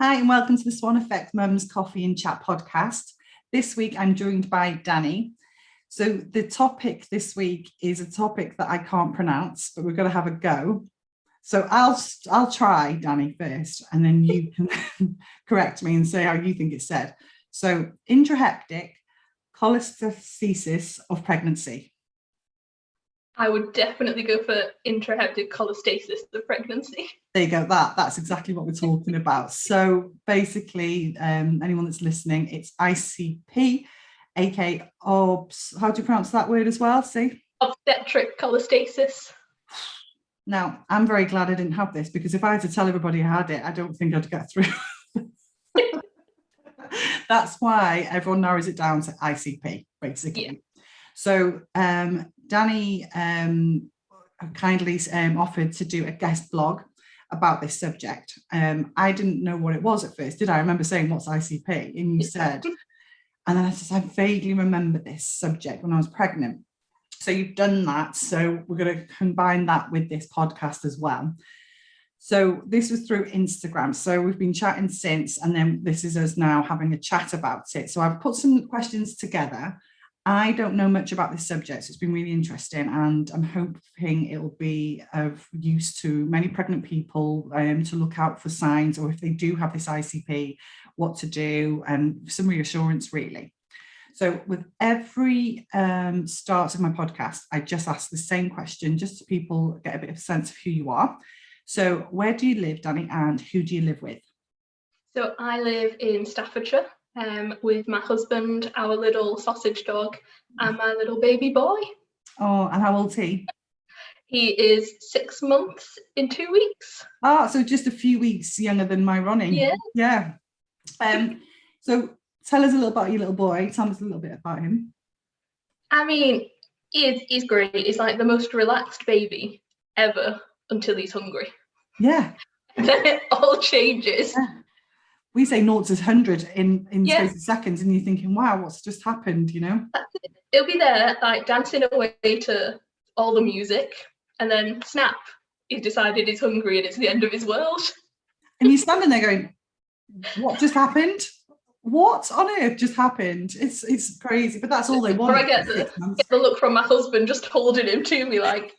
Hi, and welcome to the Swan Effect Mums Coffee and Chat podcast. This week, I'm joined by Dani. So the topic this week is a topic that I can't pronounce, but we're going to have a go. So I'll try, Dani, first, and then you can correct me and say how you think it's said. So intrahepatic cholestasis of pregnancy. I would definitely go for intrahepatic cholestasis of pregnancy. There you go. That's exactly what we're talking about. So basically, anyone that's listening, it's ICP, aka OBS. How do you pronounce that word as well? See? Obstetric cholestasis. Now, I'm very glad I didn't have this, because if I had to tell everybody I had it, I don't think I'd get through. That's why everyone narrows it down to ICP, basically. Yeah. So Dani kindly offered to do a guest blog about this subject. I didn't know what it was at first, did I? I remember saying, what's ICP? And you said, and then I vaguely remember this subject when I was pregnant. So you've done that. So we're going to combine that with this podcast as well. So this was through Instagram. So we've been chatting since, and then this is us now having a chat about it. So I've put some questions together. I don't know much about this subject, so it's been really interesting, and I'm hoping it will be of use to many pregnant people to look out for signs, or if they do have this ICP, what to do, and some reassurance, really. So with every start of my podcast, I just ask the same question, just so people get a bit of a sense of who you are. So where do you live, Dani, and who do you live with? So I live in Staffordshire. With my husband, our little sausage dog, and my little baby boy. Oh, and how old's he? He is 6 months in 2 weeks. Ah, so just a few weeks younger than my Ronnie. Yeah. So tell us a little about your little boy. Tell us a little bit about him. I mean, he's great. He's like the most relaxed baby ever until he's hungry. Yeah. Then it all changes. Yeah. We say 0 to 100 in space of seconds, and you're thinking, wow, what's just happened, you know? It'll be there, like dancing away to all the music, and then snap, he's decided he's hungry and it's the end of his world. And you're standing there going, what just happened? What on earth just happened? It's crazy, but that's all they want. Or I get the look from my husband just holding him to me like,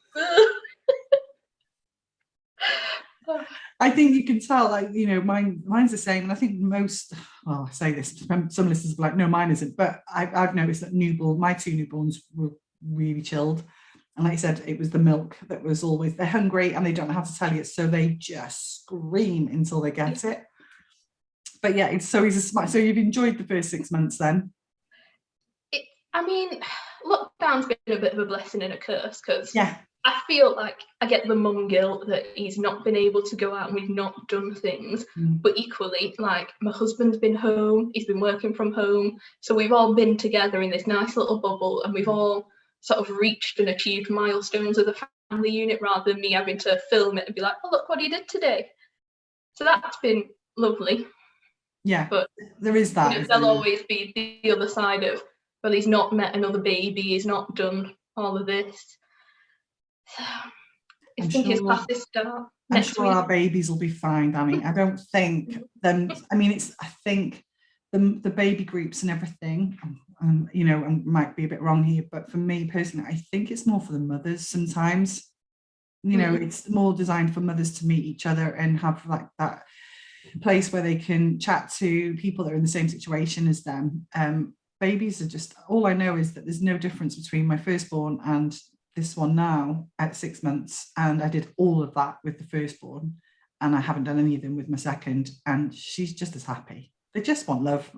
I think you can tell, like, you know, mine's the same. And I think most, well, I say this, some listeners are like, no, mine isn't. But I've noticed that my 2 newborns were really chilled. And like I said, it was the milk that was always, they're hungry and they don't know how to tell you it. So they just scream until they get it. But yeah, so you've enjoyed the first 6 months then? I mean, lockdown's been a bit of a blessing and a curse, because I feel like I get the mum guilt that he's not been able to go out and we've not done things. But equally, like, my husband's been home, he's been working from home. So we've all been together in this nice little bubble, and we've all sort of reached and achieved milestones of the family unit, rather than me having to film it and be like, oh, look what he did today. So that's been lovely. Yeah, but there is that. You know, there'll always be the other side of, well, he's not met another baby, he's not done all of this. I think his classes start next week. Our babies will be fine, Dani. I don't think them. I mean, I think the baby groups and everything. You know, I might be a bit wrong here, but for me personally, I think it's more for the mothers sometimes. You know, it's more designed for mothers to meet each other and have like that place where they can chat to people that are in the same situation as them. Babies are just, all I know is that there's no difference between my firstborn and this one now at 6 months, and I did all of that with the firstborn, and I haven't done any of them with my second, and she's just as happy. They just want love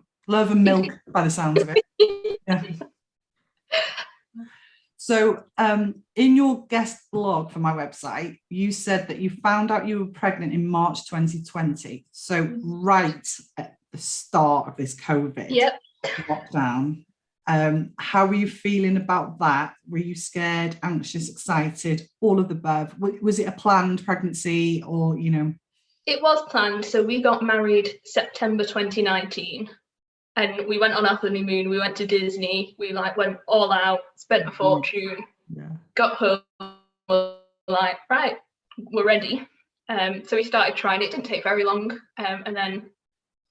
and milk by the sounds of it. Yeah. So in your guest blog for my website, you said that you found out you were pregnant in March 2020, so right at the start of this COVID lockdown. How were you feeling about that? Were you scared, anxious, excited, all of the above? Was it a planned pregnancy, or, you know? It was planned. So we got married September 2019, and we went on our honeymoon. We went to Disney. We like went all out, spent a fortune, got home, like, right, we're ready. So we started trying. It didn't take very long, and then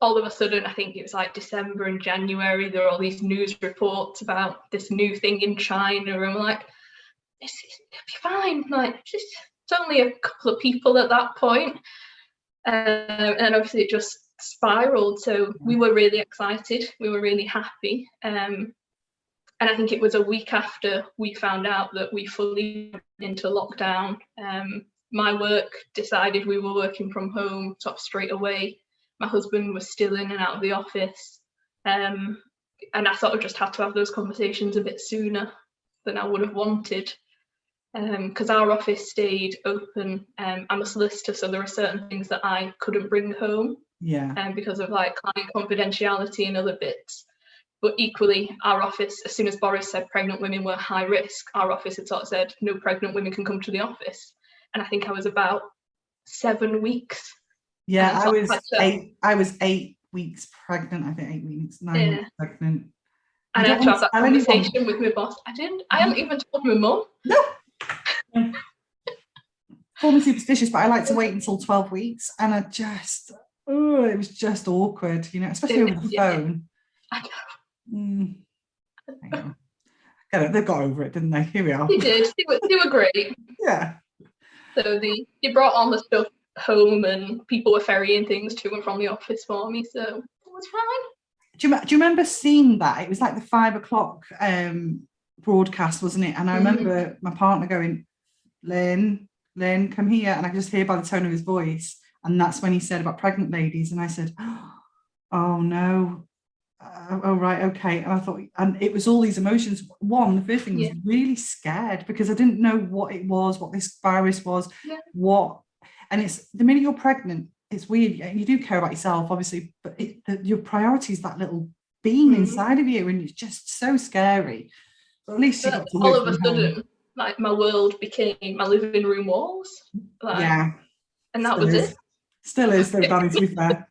all of a sudden, I think it was like December and January, there were all these news reports about this new thing in China, and I'm like, it'll be fine. Like, it's only a couple of people at that point. And obviously it just spiraled. So we were really excited. We were really happy. And I think it was a week after we found out that we fully went into lockdown. My work decided we were working from home sort of straight away. My husband was still in and out of the office. And I sort of just had to have those conversations a bit sooner than I would have wanted. Because our office stayed open. I'm a solicitor, so there are certain things that I couldn't bring home. Yeah. Because of like client confidentiality and other bits. But equally, our office, as soon as Boris said pregnant women were high risk, our office had sort of said no pregnant women can come to the office. And I think I was about 7 weeks. Yeah, I was 8 weeks pregnant. I think 8 weeks, 9 months pregnant. And I had to have that conversation with my boss. I hadn't even told my mum. No. Call me superstitious, but I like to wait until 12 weeks, and it was just awkward, especially over the phone. I know. They got over it, didn't they? Here we are. They did. They were great. Yeah. So they brought all the stuff home, and people were ferrying things to and from the office for me, so it was fine. Do you remember seeing that? It was like the 5 o'clock broadcast, wasn't it? And I remember my partner going, Lynne, come here. And I could just hear by the tone of his voice. And that's when he said about pregnant ladies. And I said, oh no. Oh, right. Okay. And I thought, and it was all these emotions. One, the first thing was really scared because I didn't know what it was, what this virus was, and it's the minute you're pregnant, it's weird. You do care about yourself, obviously, but your priority is that little being inside of you. And it's just so scary. But at least you got to all of a sudden, like my world became my living room walls. And that was it. Still is, though, Dani, to be fair.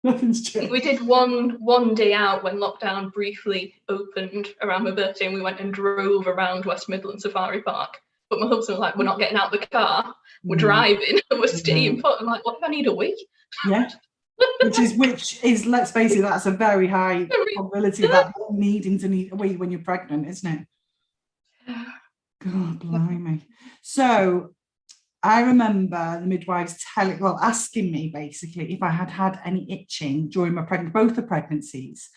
Nothing's changed. We did one day out when lockdown briefly opened around my birthday, and we went and drove around West Midland Safari Park. But my husband was like, we're not getting out of the car, we're driving, and we're staying put. I'm like, what if I need a wee? Yeah. which is, let's face it, that's a very high probability of that needing to need a wee when you're pregnant, isn't it? God blimey. So I remember the midwives asking me basically if I had had any itching during both the pregnancies.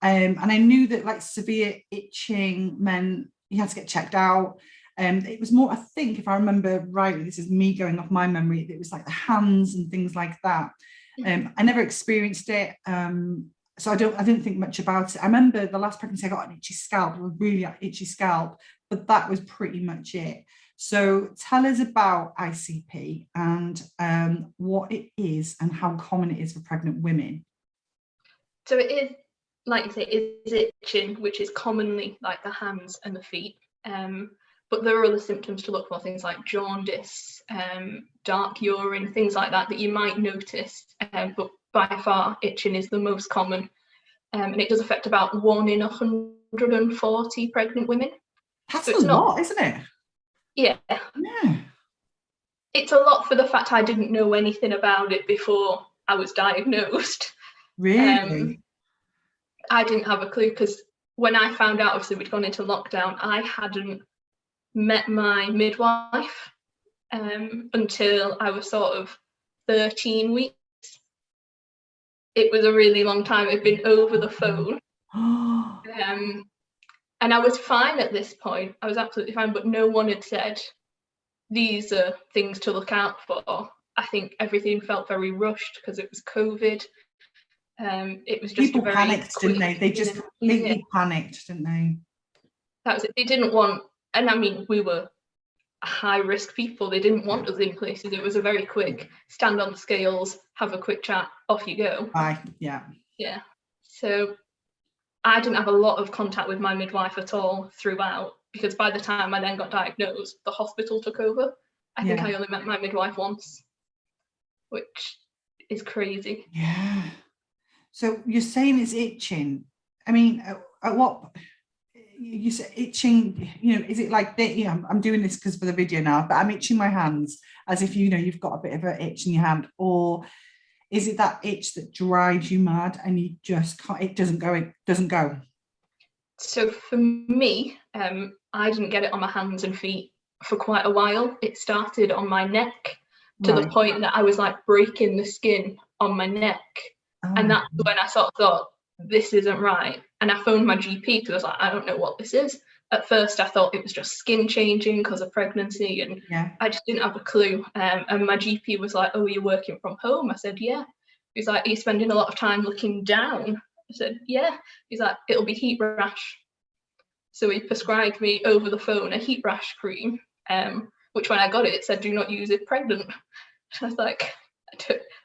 And I knew that like severe itching meant you had to get checked out. It was more, I think, if I remember rightly, this is me going off my memory, it was like the hands and things like that. I never experienced it. So I didn't think much about it. I remember the last pregnancy I got an itchy scalp, a really itchy scalp, but that was pretty much it. So tell us about ICP and what it is and how common it is for pregnant women. So it is, like you say, is itching, which is commonly like the hands and the feet. But there are other symptoms to look for, things like jaundice, dark urine, things like that you might notice. But by far, itching is the most common. And it does affect about 1 in 140 pregnant women. That's a lot, isn't it? Yeah. It's a lot for the fact I didn't know anything about it before I was diagnosed. Really? I didn't have a clue, because when I found out, obviously, we'd gone into lockdown, I hadn't met my midwife until I was sort of 13 weeks. It was a really long time. It'd been over the phone. And I was fine at this point. I was absolutely fine, but no one had said, these are things to look out for. I think everything felt very rushed because it was COVID. It was just people panicked, didn't they? They just completely panicked, didn't they? That was it. They didn't want, and I mean, we were high risk people. They didn't want us in places. It was a very quick stand on the scales, have a quick chat, off you go. Bye. Yeah. So I didn't have a lot of contact with my midwife at all throughout, because by the time I then got diagnosed, the hospital took over. I think I only met my midwife once, which is crazy. Yeah. So you're saying it's itching. I mean, at what you say itching, is it like that? I'm doing this because for the video now, but I'm itching my hands as if, you've got a bit of an itch in your hand, or Is it that itch that drives you mad and you just can't, it doesn't go? So for me, I didn't get it on my hands and feet for quite a while. It started on my neck to the point that I was like breaking the skin on my neck. And that's when I sort of thought, this isn't right. And I phoned my GP because I was like, I don't know what this is. At first, I thought it was just skin changing because of pregnancy, and I just didn't have a clue. And my GP was like, oh, you're working from home? I said, yeah. He's like, are you spending a lot of time looking down? I said, yeah. He's like, it'll be heat rash. So he prescribed me over the phone a heat rash cream, which when I got it, it said, do not use it pregnant. I was like,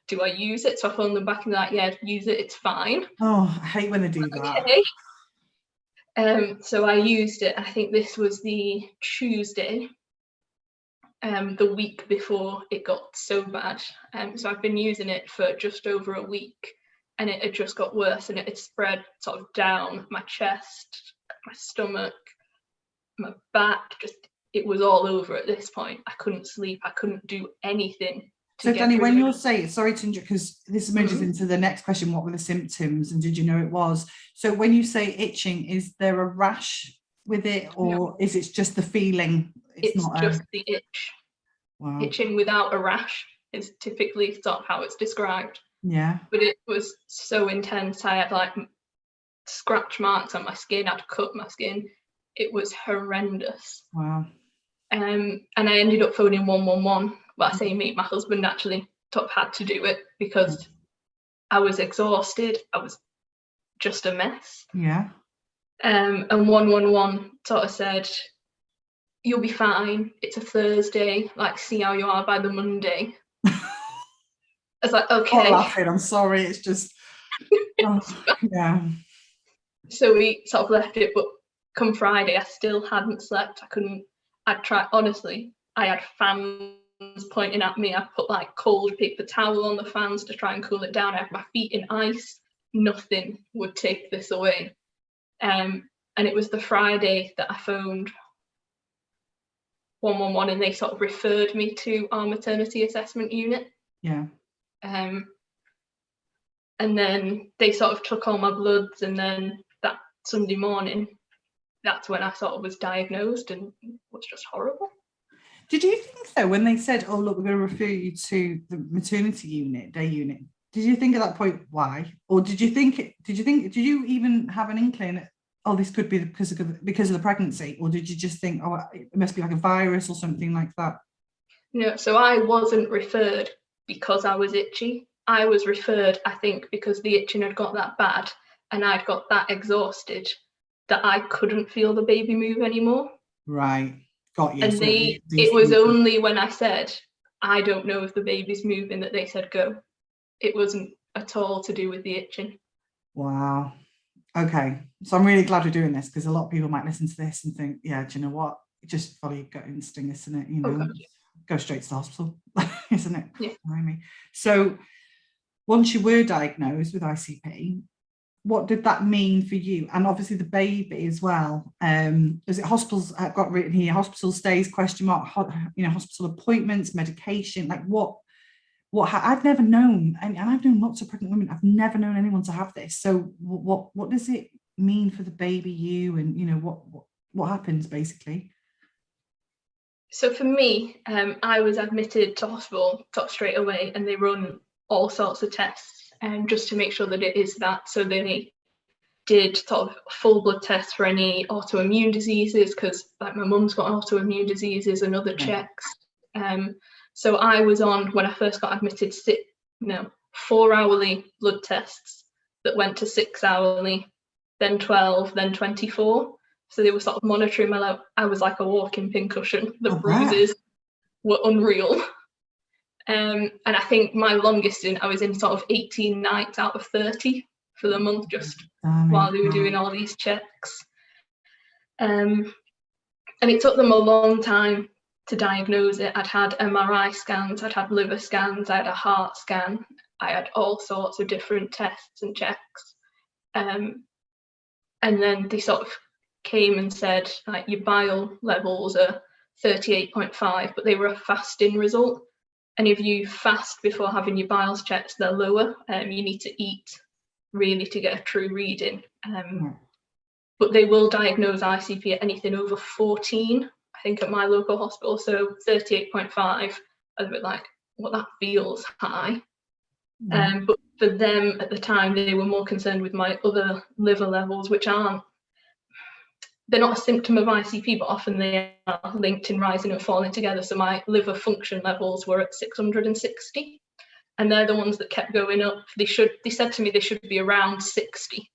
do I use it? So I phoned them back and they're like, yeah, use it, it's fine. Oh, I hate when they do that. Okay. So I used it. I think this was the Tuesday, the week before it got so bad. So I've been using it for just over a week, and it had just got worse, and it had spread sort of down my chest, my stomach, my back. Just, it was all over at this point. I couldn't sleep. I couldn't do anything. So Dani, when you're saying, sorry to interrupt, because this moves into the next question, what were the symptoms and did you know it was? So when you say itching, is there a rash with it, or is it just the feeling? It's not just the itch. Wow. Itching without a rash is typically sort of how it's described. Yeah. But it was so intense. I had like scratch marks on my skin. I'd cut my skin. It was horrendous. Wow. And I ended up phoning 111. Well, I say me, my husband actually had to do it because I was exhausted. I was just a mess. Yeah. And 111 sort of said, you'll be fine. It's a Thursday. Like, see how you are by the Monday. I was like, okay. I'm laughing. I'm sorry. It's just, yeah. So we sort of left it, but come Friday, I still hadn't slept. I'd tried, honestly, I had fans pointing at me. I put like cold paper towel on the fans to try and cool it down. I had my feet in ice. Nothing would take this away. And it was the Friday that I phoned 111 and they sort of referred me to our maternity assessment unit. Yeah. And then they sort of took all my bloods, and then that Sunday morning, that's when I sort of was diagnosed, and it was just horrible. Did you think though, when they said, oh look, we're going to refer you to the maternity unit, day unit, did you think at that point why? Or did you even have an inkling, oh, this could be because of the pregnancy? Or did you just think, oh, it must be like a virus or something like that? No, so I wasn't referred because I was itchy. I was referred, I think, because the itching had got that bad and I'd got that exhausted that I couldn't feel the baby move anymore. Right. Got you. And so it was only when I said, I don't know if the baby's moving, that they said go. It wasn't at all to do with the itching. Wow. Okay. So I'm really glad we're doing this, because a lot of people might listen to this and think, yeah, do you know what? Just follow your gut instinct, isn't it? You know, go straight to the hospital, isn't it? Yeah. So once you were diagnosed with ICP, what did that mean for you? And obviously the baby as well. Is it hospitals? I've got written here, hospital stays, question mark, hospital appointments, medication, like what I've never known, and I've known lots of pregnant women, I've never known anyone to have this. So what does it mean for the baby, you, and what happens basically? So for me, I was admitted to hospital straight away, and they run all sorts of tests just to make sure that it is that. So they did sort of full blood tests for any autoimmune diseases, because like my mum's got autoimmune diseases, and other checks. So I was on, when I first got admitted, 4-hourly blood tests that went to 6-hourly, then 12, then 24. So they were sort of monitoring my life. I was like a walking pincushion. The bruises were unreal. And I think my longest I was in sort of 18 nights out of 30 for the month, just while they were doing all these checks. And it took them a long time to diagnose it. I'd had MRI scans, I'd had liver scans, I had a heart scan, I had all sorts of different tests and checks. And then they sort of came and said, like, your bile levels are 38.5, but they were a fasting result. And if you fast before having your biles checked, they're lower. You need to eat really to get a true reading. But they will diagnose ICP at anything over 14, I think, at my local hospital. So 38.5, I was a bit like, well, that feels high. But for them at the time, they were more concerned with my other liver levels, which they're not a symptom of ICP, but often they are linked in rising and falling together. So my liver function levels were at 660, and they're the ones that kept going up. They said to me they should be around 60.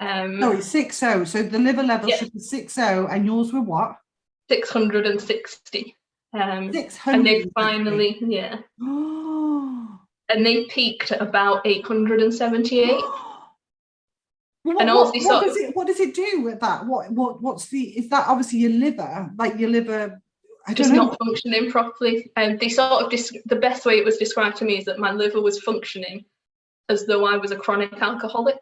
No, it's 60. So the liver level should be 60, and yours were what? 660. 600. And they finally, and they peaked at about 878. What does it do with that? Is that obviously your liver? Like your liver, I don't know. Not functioning properly. And they sort of the best way it was described to me is that my liver was functioning as though I was a chronic alcoholic.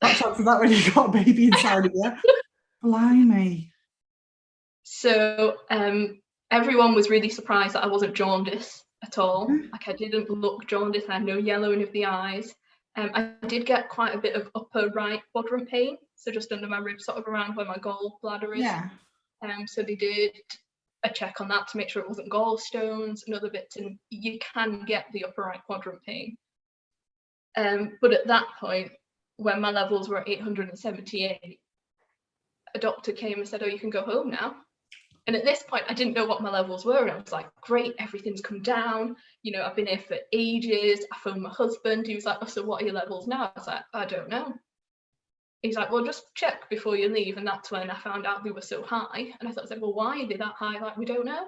That's after that when you got a baby inside of you. Blimey. So everyone was really surprised that I wasn't jaundiced at all. Like I didn't look jaundiced. I had no yellowing of the eyes. I did get quite a bit of upper right quadrant pain, so just under my ribs, sort of around where my gallbladder is. Yeah. So they did a check on that to make sure it wasn't gallstones and other bits, and you can get the upper right quadrant pain. But at that point, when my levels were at 878, a doctor came and said, "Oh, you can go home now." And at this point, I didn't know what my levels were. And I was like, great, everything's come down. You know, I've been here for ages. I phoned my husband. He was like, "Oh, so what are your levels now?" I was like, "I don't know." He's like, "Well, just check before you leave." And that's when I found out they were so high. And I said, "Well, why are they that high?" Like, we don't know.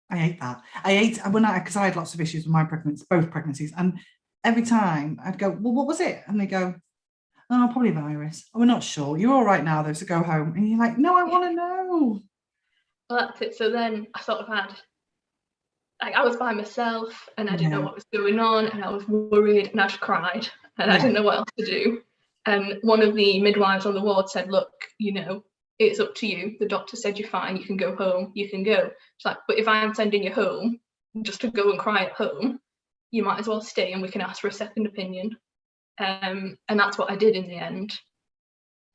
I hate that. Because I had lots of issues with my both pregnancies. And every time I'd go, "Well, what was it?" And they go, "Oh, probably virus. Oh, we're not sure. You're all right now, though, so go home." And you're like, "No, I want to know." Well, that's it. So then I sort of had, like, I was by myself and I didn't know what was going on, and I was worried and I just cried and I didn't know what else to do. And one of the midwives on the ward said, "Look, you know, it's up to you. The doctor said you're fine. You can go home. You can go." She's like, "But if I'm sending you home just to go and cry at home, you might as well stay and we can ask for a second opinion." And that's what I did in the end.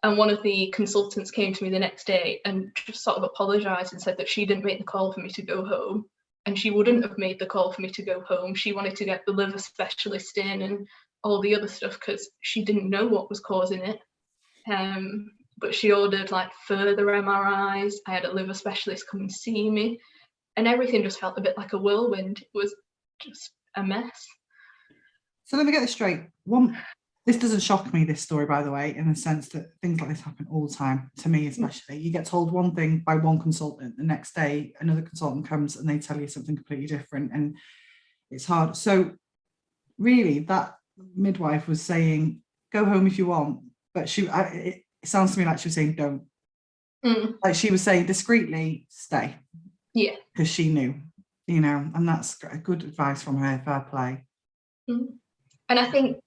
And one of the consultants came to me the next day and just sort of apologised and said that she didn't make the call for me to go home, and she wouldn't have made the call for me to go home. She wanted to get the liver specialist in and all the other stuff because she didn't know what was causing it. But she ordered like further MRIs. I had a liver specialist come and see me, and everything just felt a bit like a whirlwind. It was just a mess. So let me get this straight. This doesn't shock me, this story, by the way, in the sense that things like this happen all the time, to me especially. You get told one thing by one consultant, the next day another consultant comes and they tell you something completely different, and it's hard. So really, that midwife was saying, "Go home if you want," but it sounds to me like she was saying, "Don't." Like she was saying discreetly, "Stay." Yeah. Because she knew, you know, and that's good advice from her, fair play. And I think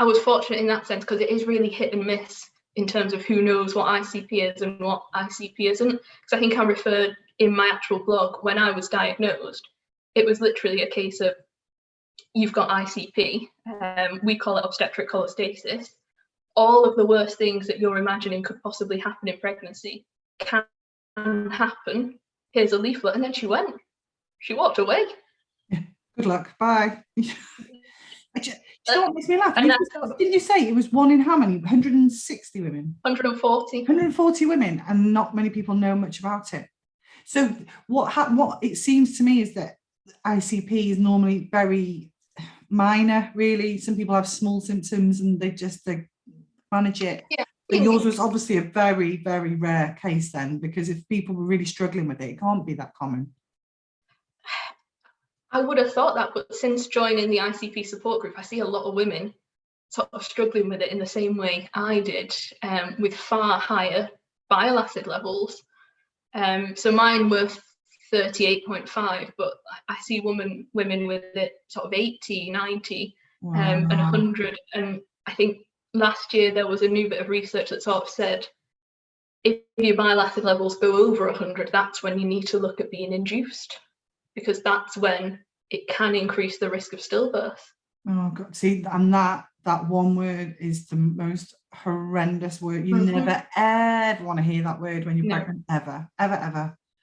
I was fortunate in that sense because it is really hit and miss in terms of who knows what ICP is and what ICP isn't. Because I think I referred in my actual blog, when I was diagnosed, it was literally a case of, you've got ICP, we call it obstetric cholestasis. All of the worst things that you're imagining could possibly happen in pregnancy can happen. Here's a leaflet. And then she walked away. Yeah. Good luck. Bye. Do you know what makes me laugh? Did you say it was one in how many? 160 women? 140. 140 women, and not many people know much about it. So what it seems to me is that ICP is normally very minor, really. Some people have small symptoms and they manage it. Yeah. But yours was obviously a very, very rare case then, because if people were really struggling with it, it can't be that common. I would have thought that, but since joining the ICP support group, I see a lot of women sort of struggling with it in the same way I did, with far higher bile acid levels. So mine were 38.5, but I see women with it sort of 80, 90, and 100. And I think last year there was a new bit of research that sort of said, if your bile acid levels go over 100, that's when you need to look at being induced. because that's when it can increase the risk of stillbirth. Oh God, see, and that one word is the most horrendous word. You never ever want to hear that word when you're pregnant, ever.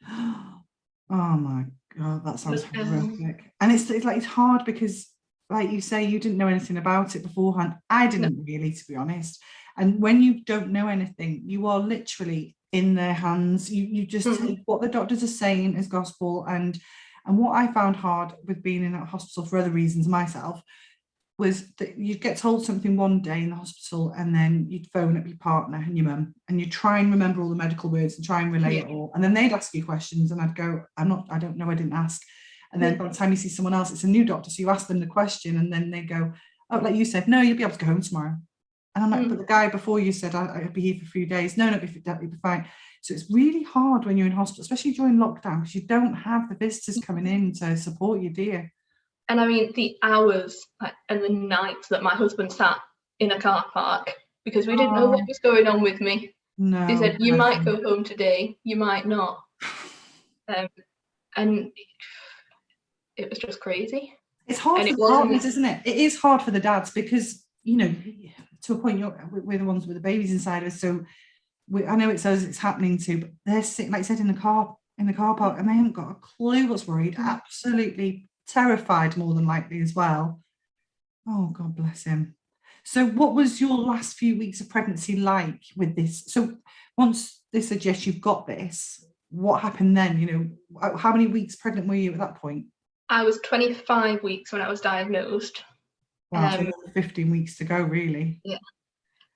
Oh my God, that sounds horrific. And it's like, it's hard because, like you say, you didn't know anything about it beforehand. I didn't really, to be honest. And when you don't know anything, you are literally in their hands. You just take what the doctors are saying as gospel. And what I found hard with being in that hospital for other reasons myself was that you'd get told something one day in the hospital, and then you'd phone up your partner and your mum, and you'd try and remember all the medical words and try and relay it all. And then they'd ask you questions, and I'd go, I don't know, I didn't ask. And then by the time you see someone else, it's a new doctor, so you ask them the question, and then they go, oh, like you said, no, you'll be able to go home tomorrow. And I'm like, but the guy before you said I'd be here for a few days. No, you'll be fine. So it's really hard when you're in hospital, especially during lockdown, because you don't have the visitors coming in to support you, do you? And I mean, the hours and the nights that my husband sat in a car park, because we didn't know what was going on with me. No. He said, you might go home today, you might not. And it was just crazy. It's hard for the partners, isn't it? It is hard for the dads because, you know, to a point, we're the ones with the babies inside us. So I know it says it's happening too, but they're sitting, like I said, in the car park, and they haven't got a clue what's worried. Absolutely terrified, more than likely as well. Oh, God bless him. So what was your last few weeks of pregnancy like with this? So once they suggest you've got this, what happened then? You know, how many weeks pregnant were you at that point? I was 25 weeks when I was diagnosed. Wow, so 15 weeks to go, really. Yeah.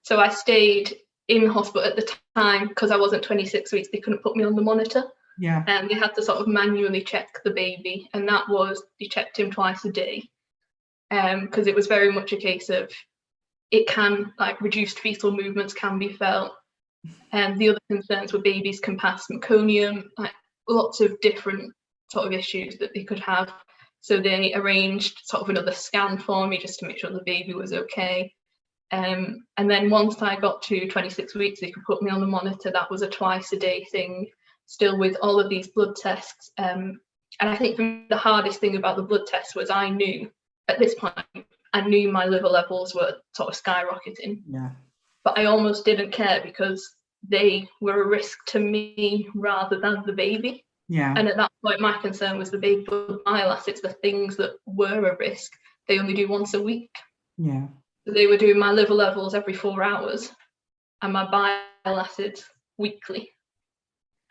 So I stayed in hospital at the time because I wasn't 26 weeks. They couldn't put me on the monitor. Yeah. And they had to sort of manually check the baby, and that was, they checked him twice a day, because it was very much a case of, it can, like, reduced fetal movements can be felt, and the other concerns were babies can pass meconium, like lots of different sort of issues that they could have. So they arranged sort of another scan for me just to make sure the baby was okay. And then once I got to 26 weeks, they could put me on the monitor. That was a twice a day thing, still with all of these blood tests. And I think the hardest thing about the blood tests was I knew at this point, I knew my liver levels were sort of skyrocketing. Yeah. But I almost didn't care because they were a risk to me rather than the baby. Yeah. And at that point, my concern was the big blood bile acids, the things that were a risk, they only do once a week. Yeah. So they were doing my liver levels every 4 hours and my bile acids weekly.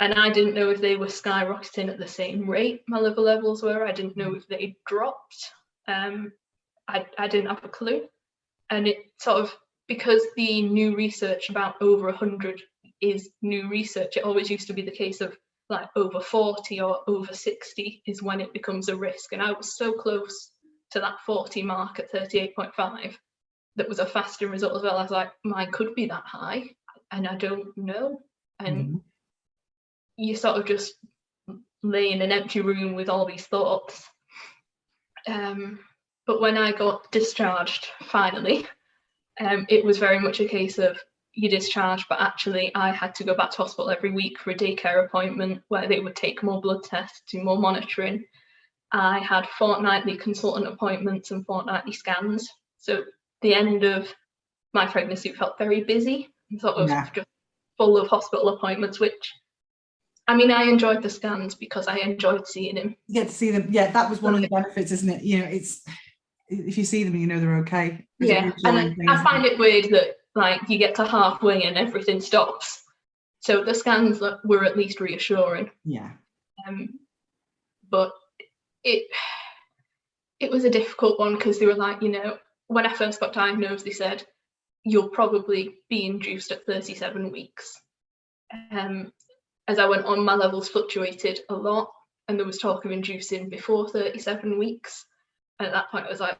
And I didn't know if they were skyrocketing at the same rate my liver levels were. I didn't know if they dropped. I didn't have a clue. And it sort of, because the new research about over 100 is new research, it always used to be the case of like over 40 or over 60 is when it becomes a risk. And I was so close to that 40 mark at 38.5 that was a fasting result as well. I was like, mine could be that high and I don't know. And you sort of just lay in an empty room with all these thoughts. But when I got discharged finally, it was very much a case of you're discharged, but actually I had to go back to hospital every week for a daycare appointment where they would take more blood tests, do more monitoring. I had fortnightly consultant appointments and fortnightly scans. So the end of my pregnancy felt very busy and sort of just full of hospital appointments, which, I mean, I enjoyed the scans because I enjoyed seeing him. You get to see them. Yeah, that was one of the benefits, isn't it? You know, it's, if you see them, you know they're okay. Yeah, and I find it weird that like you get to halfway and everything stops. So the scans were at least reassuring. Yeah. But it was a difficult one because they were like, you know, when I first got diagnosed, they said, you'll probably be induced at 37 weeks. As I went on, my levels fluctuated a lot and there was talk of inducing before 37 weeks. And at that point, I was like,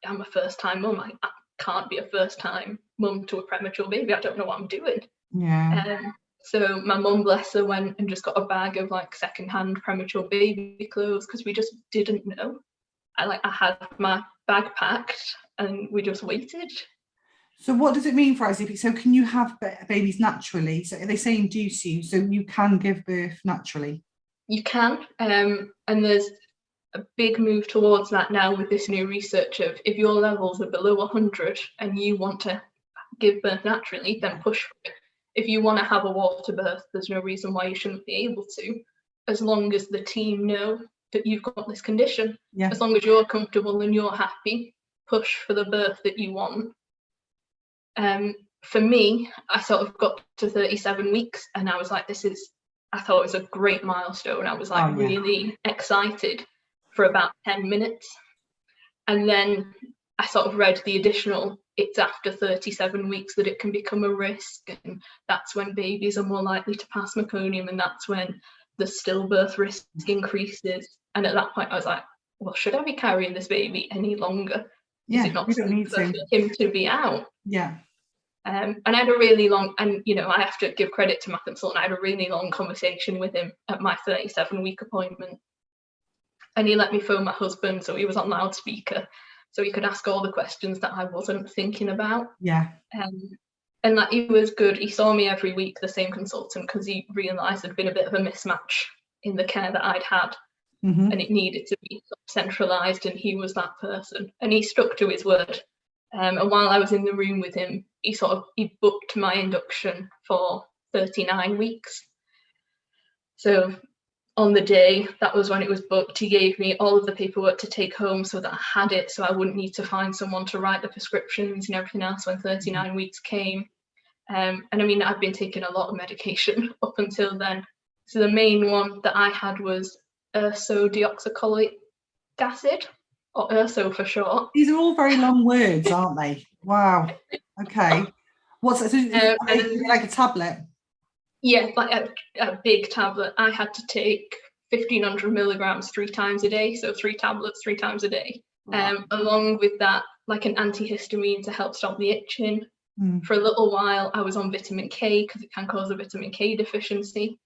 I'm a first-time mum. I can't be a first-time mum to a premature baby. I don't know what I'm doing. Yeah. So my mum, bless her, went and just got a bag of like second-hand premature baby clothes because we just didn't know. I had my bag packed and we just waited. So what does it mean for ICP? So can you have babies naturally? So they say induce you, so you can give birth naturally? You can, and there's a big move towards that now with this new research of if your levels are below 100 and you want to give birth naturally, then push for it. If you want to have a water birth, there's no reason why you shouldn't be able to, as long as the team know that you've got this condition. Yeah. As long as you're comfortable and you're happy, push for the birth that you want. For me, I sort of got to 37 weeks and I was like, I thought it was a great milestone. I was like really excited for about 10 minutes. And then I sort of read the additional, it's after 37 weeks that it can become a risk. And that's when babies are more likely to pass meconium. And that's when the stillbirth risk increases. And at that point, I was like, well, should I be carrying this baby any longer? Is it not you don't need for him to be out? Yeah. And I had a really long, and I have to give credit to my consultant, I had a really long conversation with him at my 37-week appointment. And he let me phone my husband, so he was on loudspeaker, so he could ask all the questions that I wasn't thinking about. Yeah. And that he was good. He saw me every week, the same consultant, because he realised there'd been a bit of a mismatch in the care that I'd had. Mm-hmm. And it needed to be centralised, and he was that person. And he stuck to his word. And while I was in the room with him, he booked my induction for 39 weeks. So on the day, that was when it was booked, he gave me all of the paperwork to take home so that I had it, so I wouldn't need to find someone to write the prescriptions and everything else when 39 weeks came. And I mean, I've been taking a lot of medication up until then. So the main one that I had was ursodeoxycholic acid, or URSO for short. These are all very long words, aren't they? Wow. Okay. What's that? Like a tablet? Yeah, like a big tablet. I had to take 1,500 milligrams 3 times a day, so 3 tablets 3 times a day. Wow. Along with that, like an antihistamine to help stop the itching. For a little while, I was on vitamin K because it can cause a vitamin K deficiency.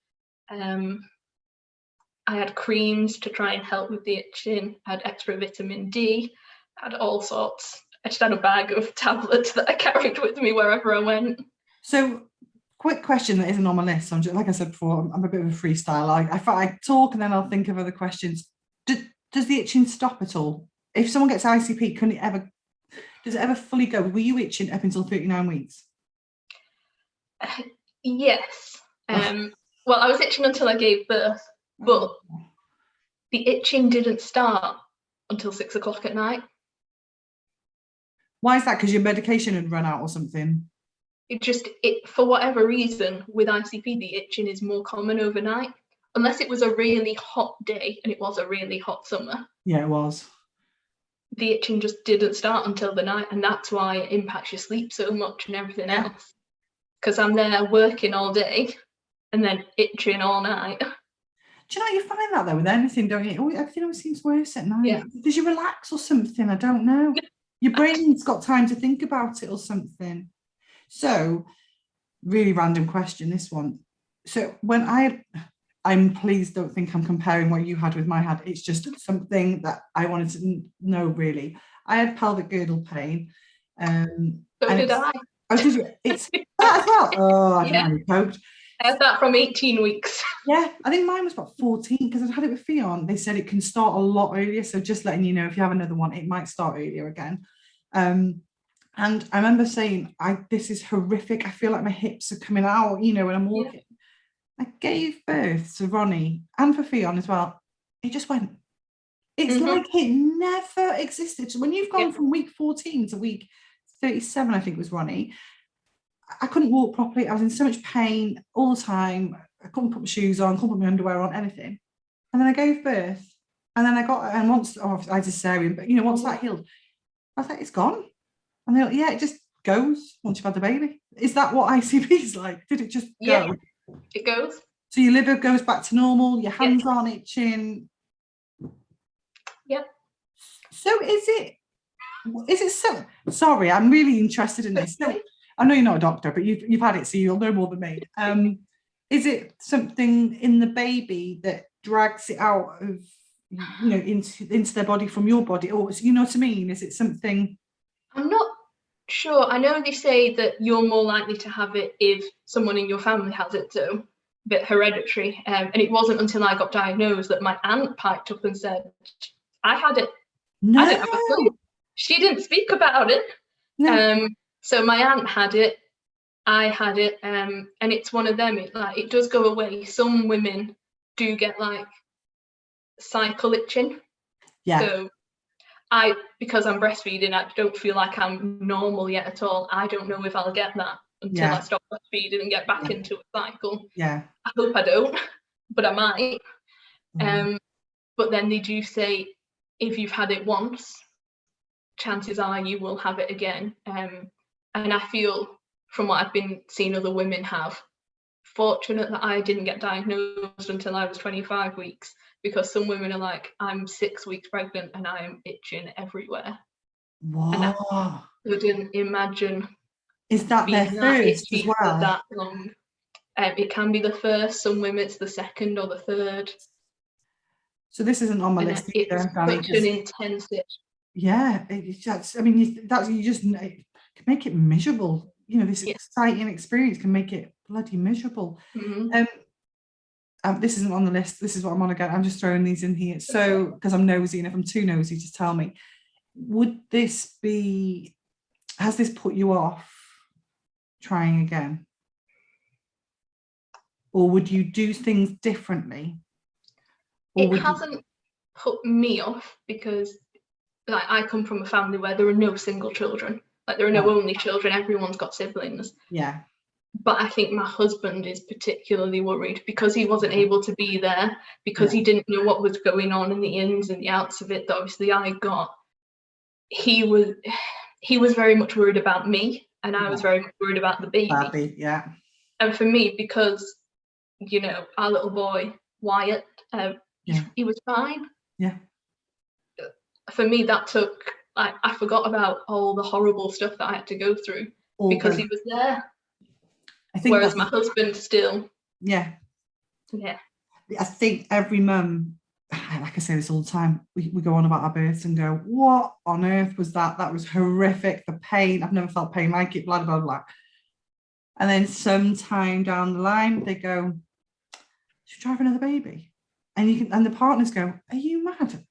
I had creams to try and help with the itching. I had extra vitamin D. I had all sorts. I just had a bag of tablets that I carried with me wherever I went. So, quick question that isn't on my list. I'm just, like I said before, I'm a bit of a freestyle. I talk and then I'll think of other questions. Does the itching stop at all? If someone gets ICP, does it ever fully go? Were you itching up until 39 weeks? Yes. Well, I was itching until I gave birth, but the itching didn't start until 6 o'clock at night. Why is that? Because your medication had run out or something? For whatever reason, with ICP, the itching is more common overnight, unless it was a really hot day, and it was a really hot summer. Yeah, it was. The itching just didn't start until the night, and that's why it impacts your sleep so much and everything else. Because I'm there working all day and then itching all night. Do you know, you find that though with anything, don't you? Everything always seems worse at night. Yeah. Did you relax or something? I don't know. Your brain's got time to think about it or something. So, really random question, this one. So when I'm pleased, don't think I'm comparing what you had with my had. It's just something that I wanted to know, really. I had pelvic girdle pain. So did I. Oh, did you? It's that as well. Oh, I don't know, you poked. I had that from 18 weeks. Yeah, I think mine was about 14 because I'd had it with Fion. They said it can start a lot earlier. So just letting you know, if you have another one, it might start earlier again. And I remember saying, this is horrific. I feel like my hips are coming out, when I'm walking. Yeah. I gave birth to Ronnie and for Fion as well. It just went. It's like it never existed. So when you've gone from week 14 to week 37, I think it was Ronnie, I couldn't walk properly. I was in so much pain all the time. I couldn't put my shoes on, couldn't put my underwear on, anything. And then I gave birth. And then once I had cesarean, but once that healed, I was like, it's gone. And they're like, yeah, it just goes once you've had the baby. Is that what ICP is like? Did it just go? Yeah, it goes. So your liver goes back to normal, your hands aren't itching. Yeah. So is it so? Sorry, I'm really interested in this. So, I know you're not a doctor, but you've had it, so you'll know more than me. Is it something in the baby that drags it out of, into their body from your body, or you know what I mean? Is it something? I'm not sure. I know they say that you're more likely to have it if someone in your family has it, though. bit hereditary. And it wasn't until I got diagnosed that my aunt piped up and said, I had it. No. I didn't have a clue. She didn't speak about it. No. So my aunt had it. I had it. And it's one of them. It does go away. Some women do get like cycle itching. Yeah. So because I'm breastfeeding, I don't feel like I'm normal yet at all. I don't know if I'll get that until I stop breastfeeding and get back into a cycle. Yeah. I hope I don't, but I might. But then they do say if you've had it once, chances are you will have it again. And I feel from what I've been seeing other women have, fortunate that I didn't get diagnosed until I was 25 weeks, because some women are like, I'm 6 weeks pregnant and I am itching everywhere. Wow. And I couldn't imagine. Is that their first as well? For that long. It can be the first. Some women it's the second or the third. So this isn't on my list either, Dani. Such an intense itch. Yeah, I mean, you just can make it miserable. You know, this exciting experience can make it bloody miserable. This isn't on the list. This is what I'm on again. I'm just throwing these in here. So, because I'm nosy, and if I'm too nosy, just tell me. Has this put you off trying again? Or would you do things differently? It hasn't put me off, because like I come from a family where there are no single children. Like there are no only children. Everyone's got siblings. Yeah. But I think my husband is particularly worried because he wasn't able to be there, because he didn't know what was going on and the ins and the outs of it that obviously I got. He was very much worried about me, and I was very much worried about the baby. Yeah. And for me, because, you know, our little boy, Wyatt, he was fine. Yeah. For me, that took, I forgot about all the horrible stuff that I had to go through because he was there. Whereas my husband still. Yeah. Yeah. I think every mum, like I say this all the time, we go on about our births and go, what on earth was that? That was horrific. The pain, I've never felt pain like it, blah, blah, blah. And then sometime down the line, they go, should we try for another baby? And the partners go, are you mad?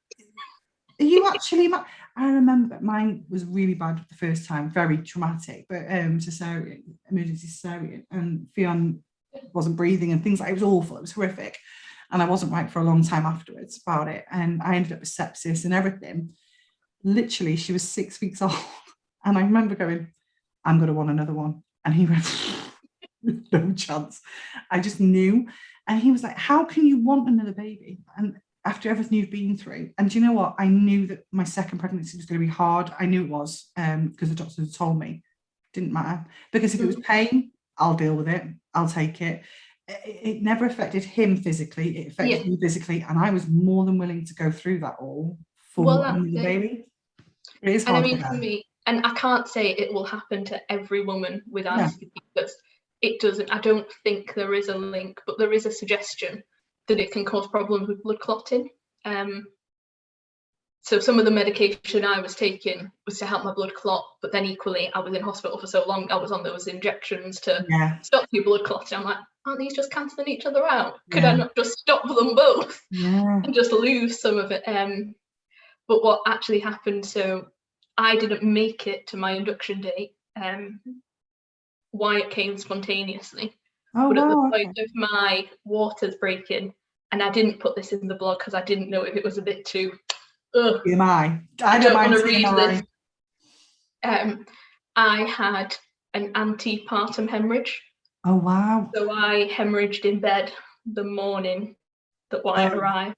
Are you actually mad? I remember mine was really bad the first time, very traumatic, but cesarean, emergency cesarean, and Fionn wasn't breathing and things like it was awful. It was horrific. And I wasn't right for a long time afterwards about it. And I ended up with sepsis and everything. Literally, she was 6 weeks old. And I remember going, I'm going to want another one. And he went, no chance. I just knew. And he was like, how can you want another baby? And after everything you've been through. And do you know what? I knew that my second pregnancy was going to be hard. I knew it was, because the doctors had told me. It didn't matter. Because if it was pain, I'll deal with it. I'll take it. It never affected him physically. It affected me physically. And I was more than willing to go through that all for the baby. It is hard. And I mean, for me, and I can't say it will happen to every woman with ICP, because it doesn't. I don't think there is a link, but there is a suggestion that it can cause problems with blood clotting. So some of the medication I was taking was to help my blood clot, but then equally I was in hospital for so long, I was on those injections to stop your blood clotting. I'm like, aren't these just cancelling each other out? Could I not just stop them both and just lose some of it? But what actually happened, so I didn't make it to my induction date. Wyatt came spontaneously. But at the point of my waters breaking, and I didn't put this in the blog because I didn't know if it was a bit too TMI. I don't want to read this. I had an antepartum hemorrhage. Oh wow. So I hemorrhaged in bed the morning that Wyatt arrived.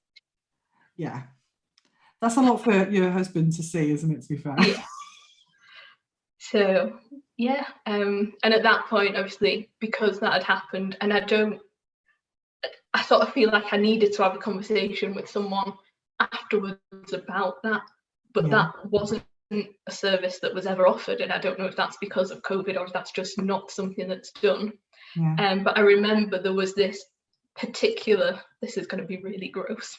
Yeah. That's a lot for your husband to see, isn't it, to be fair? Yeah. So yeah, and at that point, obviously, because that had happened, and I sort of feel like I needed to have a conversation with someone afterwards about that, but that wasn't a service that was ever offered, and I don't know if that's because of COVID or if that's just not something that's done. But I remember there was this particular, this is going to be really gross,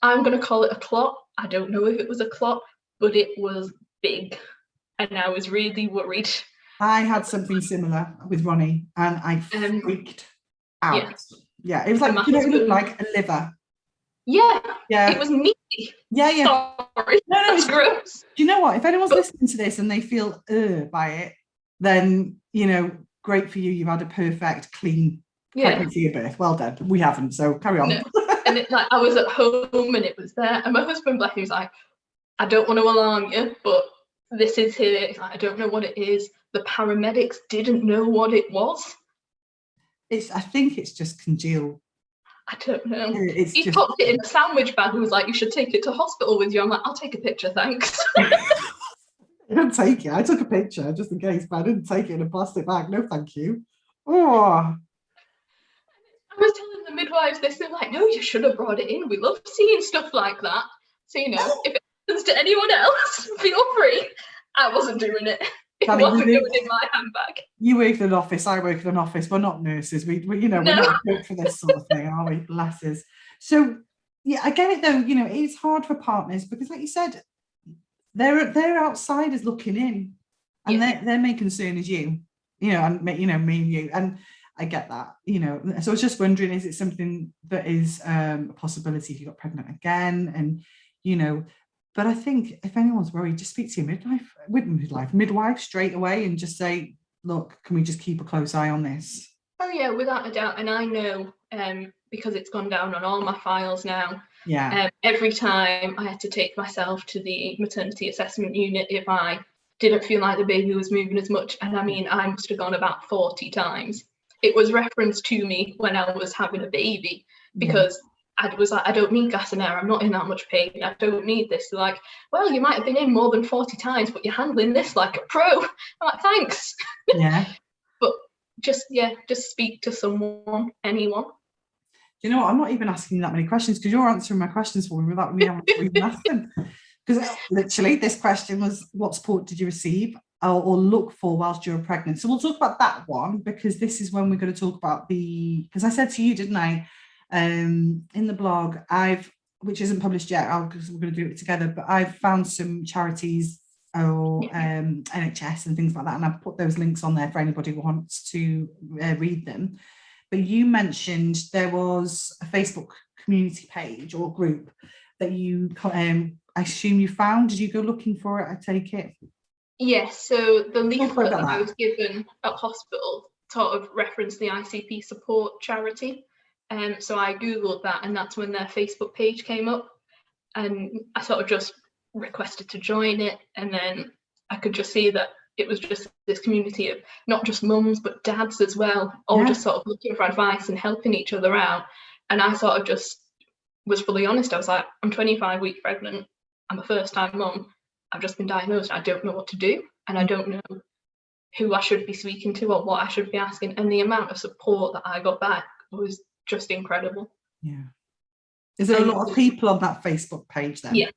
I'm going to call it a clot. I don't know if it was a clot, but it was big, and I was really worried. I had something similar with Ronnie, and I freaked out Yeah, it was like, you know, it looked like a liver. Yeah, yeah, it was meaty. Yeah. Sorry, no, that's gross. Do you know what? If anyone's listening to this and they feel by it, then, you know, great for you. You've had a perfect, clean pregnancy and birth. Well done. We haven't, so carry on. No. And it, like, I was at home and it was there, and my husband, bless him, was like, I don't want to alarm you, but this is here. Like, I don't know what it is. The paramedics didn't know what it was. I think it's just congealed. I don't know. He popped it in a sandwich bag and was like, you should take it to hospital with you. I'm like, I'll take a picture, thanks. I didn't take it. I took a picture just in case, but I didn't take it in a plastic bag. No, thank you. Oh. I was telling the midwives this, they're like, no, you should have brought it in. We love seeing stuff like that. So, you know, if it happens to anyone else, feel free. I wasn't doing it. It Dani, wasn't going in my handbag. You work in an office, I work in an office. We're not nurses. We you know, we're not built for this sort of thing, are we? Bless us. So, yeah, I get it though. You know, it's hard for partners because, like you said, they're outsiders looking in, and their main concern is you. You know, and me and you, and I get that. You know, so I was just wondering, is it something that is a possibility if you got pregnant again, and you know. But I think if anyone's worried, just speak to your midwife straight away and just say, look, can we just keep a close eye on this? Oh yeah, without a doubt. And I know because it's gone down on all my files now. Yeah. Every time I had to take myself to the maternity assessment unit if I didn't feel like the baby was moving as much. And I mean, I must have gone about 40 times. It was referenced to me when I was having a baby because I was like, I don't need gas and air. I'm not in that much pain. I don't need this. They're like, well, you might have been in more than 40 times, but you're handling this like a pro. I'm like, thanks. Yeah. But just speak to someone, anyone. You know what? I'm not even asking that many questions because you're answering my questions for me without me having to even ask them. Because literally, this question was, what support did you receive or look for whilst you were pregnant? So we'll talk about that one because this is when we're going to talk about because I said to you, didn't I? In the blog, which isn't published yet because we're going to do it together, but I've found some charities or NHS and things like that, and I've put those links on there for anybody who wants to read them. But you mentioned there was a Facebook community page or group that you I assume you found. Did you go looking for it? I take it. Yes, so the leaflet that I was given at hospital sort of referenced the ICP support charity. So I googled that, and that's when their Facebook page came up, and I sort of just requested to join it, and then I could just see that it was just this community of not just mums but dads as well, all just sort of looking for advice and helping each other out. And I sort of just was fully honest. I was like, I'm 25 weeks pregnant, I'm a first-time mum, I've just been diagnosed, I don't know what to do, and I don't know who I should be speaking to or what I should be asking. And the amount of support that I got back was just incredible. Yeah. Is there a lot of people on that Facebook page then? Yeah.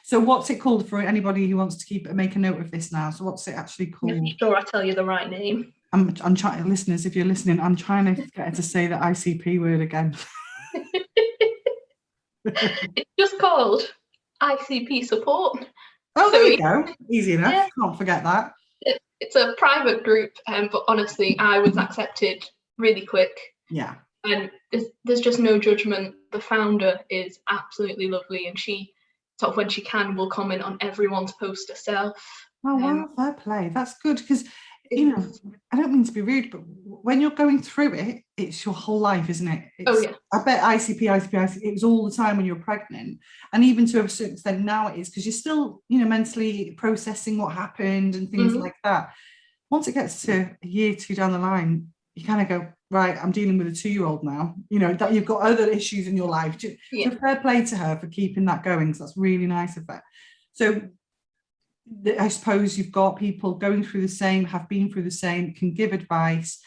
So what's it called for anybody who wants to make a note of this now? So what's it actually called? I'm sure I tell you the right name. I'm trying, listeners, if you're listening, I'm trying to get her to say the ICP word again. It's just called ICP support. Oh, there you go. Easy enough. Yeah. Can't forget that. It's a private group, but honestly, I was accepted really quick. Yeah. And there's just no judgment. The founder is absolutely lovely, and she sort of, when she can, will comment on everyone's post herself. Oh wow, fair play. That's good because, you know, I don't mean to be rude, but when you're going through it, it's your whole life, isn't it? I bet ICP, it was all the time when you were pregnant, and even to a certain extent now it is, because you're still, you know, mentally processing what happened and things like that. Once it gets to a year, 2 down the line, you kind of go, right, I'm dealing with a 2-year-old now, you know, that you've got other issues in your life. So fair play to her for keeping that going, because that's really nice of her. So I suppose you've got people going through the same, have been through the same, can give advice.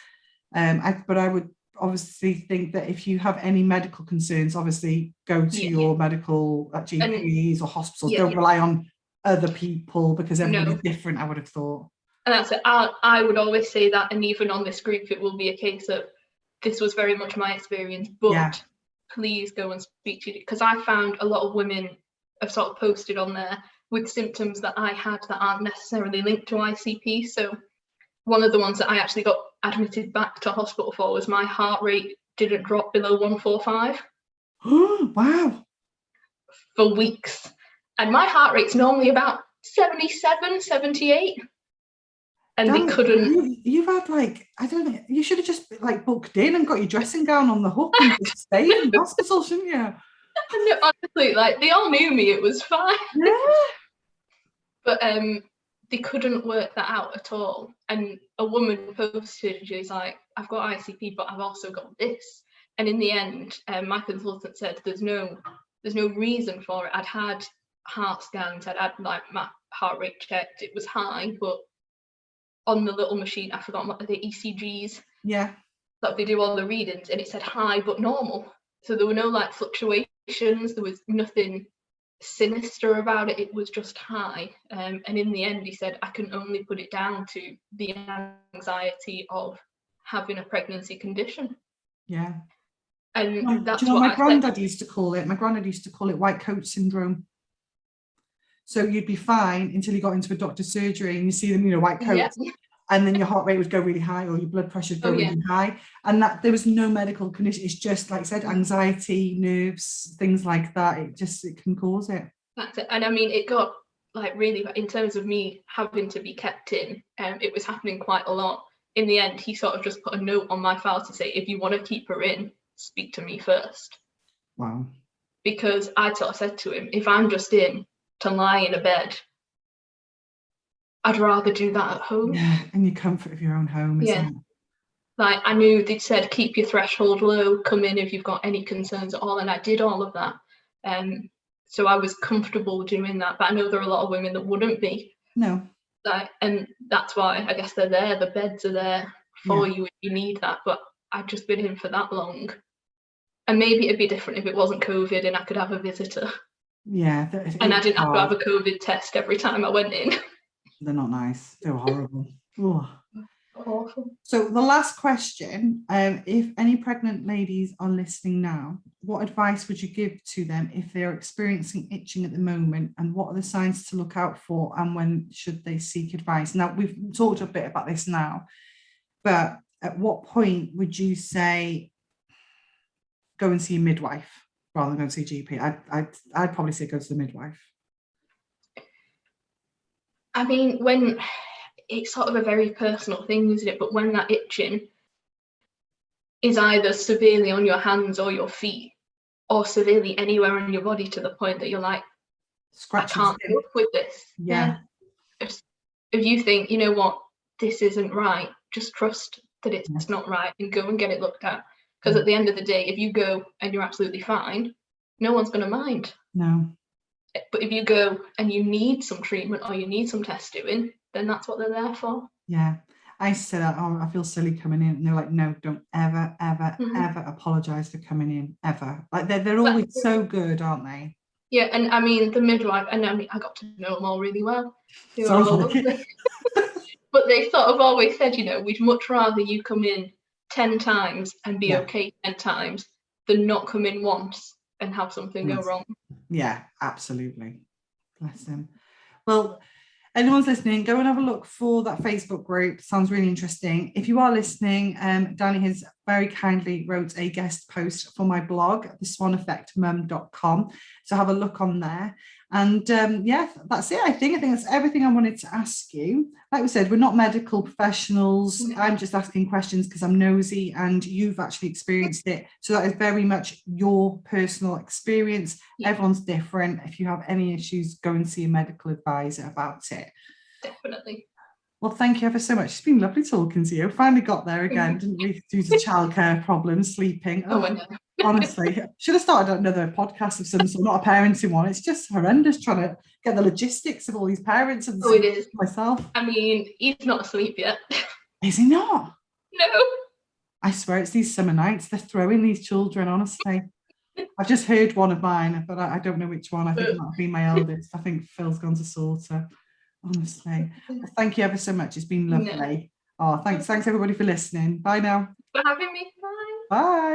But I would obviously think that if you have any medical concerns, obviously go to your medical GPs or hospitals. Don't rely on other people because everybody's different, I would have thought. And that's it. I would always say that, and even on this group, it will be a case of this was very much my experience, but please go and speak to you, because I found a lot of women have sort of posted on there with symptoms that I had that aren't necessarily linked to ICP. So one of the ones that I actually got admitted back to hospital for was my heart rate didn't drop below 145. Oh, wow. For weeks. And my heart rate's normally about 77, 78. And Dani, they couldn't. You've had like, I don't know, you should have just like booked in and got your dressing gown on the hook and just stayed in the hospital, shouldn't you? No, honestly, like they all knew me, it was fine. Yeah. But they couldn't work that out at all. And a woman posted, she's like, I've got ICP, but I've also got this. And in the end, my consultant said there's no reason for it. I'd had heart scans, I'd had like my heart rate checked, it was high, but on the little machine, I forgot what the ECGs. Yeah. That they do all the readings, and it said high but normal. So there were no like fluctuations, there was nothing sinister about it, it was just high. And in the end he said I can only put it down to the anxiety of having a pregnancy condition. Yeah. And that's do you know what my granddad used to call it? My granddad used to call it white coat syndrome. So you'd be fine until you got into a doctor's surgery and you see them, you know, white coats, yeah. And then your heart rate would go really high or your blood pressure would go really high. And that there was no medical condition. It's just, like I said, anxiety, nerves, things like that. It can cause it. That's it. And I mean, it got like really, in terms of me having to be kept in, it was happening quite a lot. In the end, he sort of just put a note on my file to say, if you want to keep her in, speak to me first. Wow. Because I sort of said to him, if I'm just in to lie in a bed, I'd rather do that at home. Yeah, and your comfort of your own home, isn't it? Like I knew they'd said, keep your threshold low, come in if you've got any concerns at all. And I did all of that. So I was comfortable doing that. But I know there are a lot of women that wouldn't be. No. And that's why I guess they're there. The beds are there for you if you need that. But I've just been in for that long. And maybe it'd be different if it wasn't COVID and I could have a visitor. Yeah. And I didn't have to have a COVID test every time I went in. They're not nice. They're horrible. Oh. Awful. So the last question, if any pregnant ladies are listening now, what advice would you give to them if they're experiencing itching at the moment, and what are the signs to look out for, and when should they seek advice? Now, we've talked a bit about this now, but at what point would you say go and see a midwife rather than go and see a GP? I'd probably say go to the midwife. I mean, when it's sort of a very personal thing, isn't it? But when that itching is either severely on your hands or your feet, or severely anywhere in your body to the point that you're like, I can't cope with this. Yeah. If you think, you know what, this isn't right, just trust that it's not right and go and get it looked at. Because at the end of the day, if you go and you're absolutely fine, no one's going to mind. No. But if you go and you need some treatment or you need some test doing, then that's what they're there for. Yeah. I said, oh, I feel silly coming in. And they're like, no, don't ever, ever, ever apologise for coming in, ever. Like they're always so good, aren't they? Yeah, and I mean, the midwife, and I mean, I got to know them all really well. But they sort of always said, you know, we'd much rather you come in 10 times and be okay 10 times than not come in once and have something go wrong. Yeah, absolutely. Bless them. Well, anyone's listening, go and have a look for that Facebook group. Sounds really interesting. If you are listening, Dani has very kindly wrote a guest post for my blog, theswaneffectmumblog.com. So have a look on there. And that's it. I think that's everything I wanted to ask you. Like we said, we're not medical professionals. I'm just asking questions because I'm nosy, and you've actually experienced it. So that is very much your personal experience. Everyone's different. If you have any issues, go and see a medical advisor about it. Definitely. Well, thank you ever so much. It's been lovely talking to you. Finally got there again, didn't we? Due to childcare problems, sleeping. Honestly, should have started another podcast of some sort, not a parenting one. It's just horrendous trying to get the logistics of all these parents and it is. Myself. I mean, he's not asleep yet. Is he not? No. I swear it's these summer nights. They're throwing these children, honestly. I've just heard one of mine, but I don't know which one. I think it might be my eldest. I think Phil's gone to sort her. Honestly. Well, thank you ever so much. It's been lovely. Oh, thanks everybody for listening. Bye now. For having me. Bye. Bye.